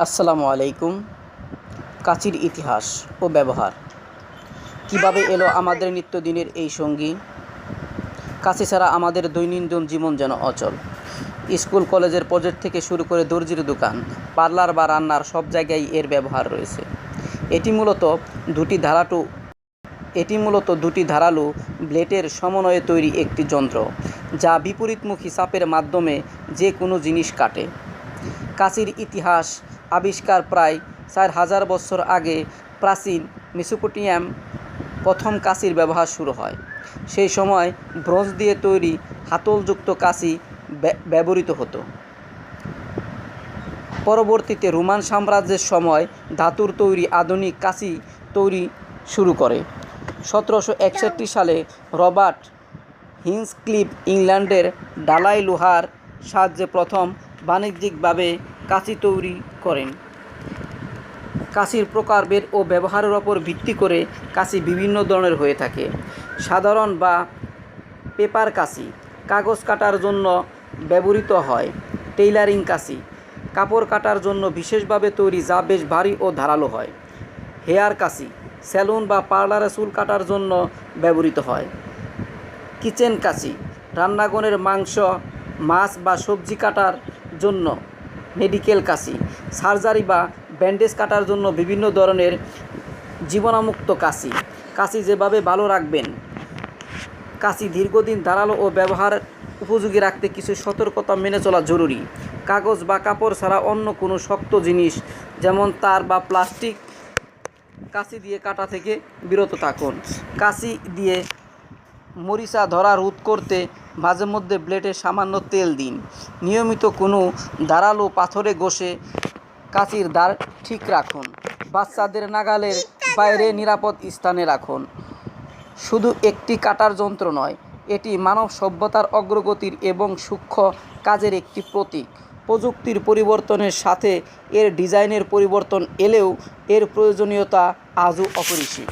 আসসালামু আলাইকুম। কাঁচির ইতিহাস ও ব্যবহার কিভাবে এলো আমাদের নিত্যদিনের এই সঙ্গী। কাঁচি ছাড়া আমাদের দৈনন্দিন জীবন যেন অচল। স্কুল কলেজের প্রজেক্ট থেকে শুরু করে দর্জির দোকান, পার্লার বা রান্নার সব জায়গায় এর ব্যবহার রয়েছে। এটি মূলত দুটি ধারালো ব্লেডের সমন্বয়ে তৈরি একটি যন্ত্র, যা বিপরীতমুখী চাপের মাধ্যমে যে কোনো জিনিস কাটে। কাঁচির ইতিহাস আবিষ্কার প্রায় 4000 বছর আগে প্রাচীন মেসোপটেমিয়ায় প্রথম কাঁচির ব্যবহার শুরু হয়। সেই সময় ব্রোঞ্জ দিয়ে তৈরি হাতলযুক্ত কাঁচি ব্যবহৃত হতো। পরবর্তীতে রোমান সাম্রাজ্যের সময় ধাতুর তৈরি আধুনিক কাঁচি তৈরি শুরু করে। 1761 সালে রবার্ট হিঞ্চক্লিফ ইংল্যান্ডের ঢালাই লোহার সাহায্যে প্রথম বাণিজ্যিকভাবে কাঁচি তৈরি করেন। কাঁচির প্রকারভেদ ও ব্যবহারের ওপর ভিত্তি করে কাঁচি বিভিন্ন ধরনের হয়ে থাকে। সাধারণ বা পেপার কাঁচি কাগজ কাটার জন্য ব্যবহৃত হয়। টেইলারিং কাঁচি কাপড় কাটার জন্য বিশেষভাবে তৈরি, যা বেশ ভারী ও ধারালো হয়। হেয়ার কাঁচি সেলুন বা পার্লারে চুল কাটার জন্য ব্যবহৃত হয়। কিচেন কাঁচি রান্নাঘরের মাছ বা সবজি কাটার জন্য। মেডিকেল কাঁচি সার্জারি বা ব্যান্ডেজ কাটার জন্য। বিভিন্ন ধরনের জীবাণুমুক্ত কাঁচি কাঁচি যেভাবে ভালো রাখবেন। কাঁচি দীর্ঘদিন ধারালো ও ব্যবহার উপযোগী রাখতে কিছু সতর্কতা মেনে চলা জরুরি। কাগজ বা কাপড় ছাড়া অন্য কোনো শক্ত জিনিস যেমন তার বা প্লাস্টিক কাঁচি দিয়ে কাটা থেকে বিরত থাকুন। কাঁচি দিয়ে মরিচা ধরা রোধ করতে মাঝে মধ্যে ব্লেডে সামান্য তেল দিন। নিয়মিত কোনো ধারালো পাথরে ঘষে কাঁচির ধার ঠিক রাখুন। বাচ্চাদের নাগালের বাইরে নিরাপদ স্থানে রাখুন। শুধু একটি কাটার যন্ত্র নয়, এটি মানব সভ্যতার অগ্রগতির এবং সূক্ষ্ম কাজের একটি প্রতীক। প্রযুক্তির পরিবর্তনের সাথে এর ডিজাইনের পরিবর্তন এলেও এর প্রয়োজনীয়তা আজও অপরিসীম।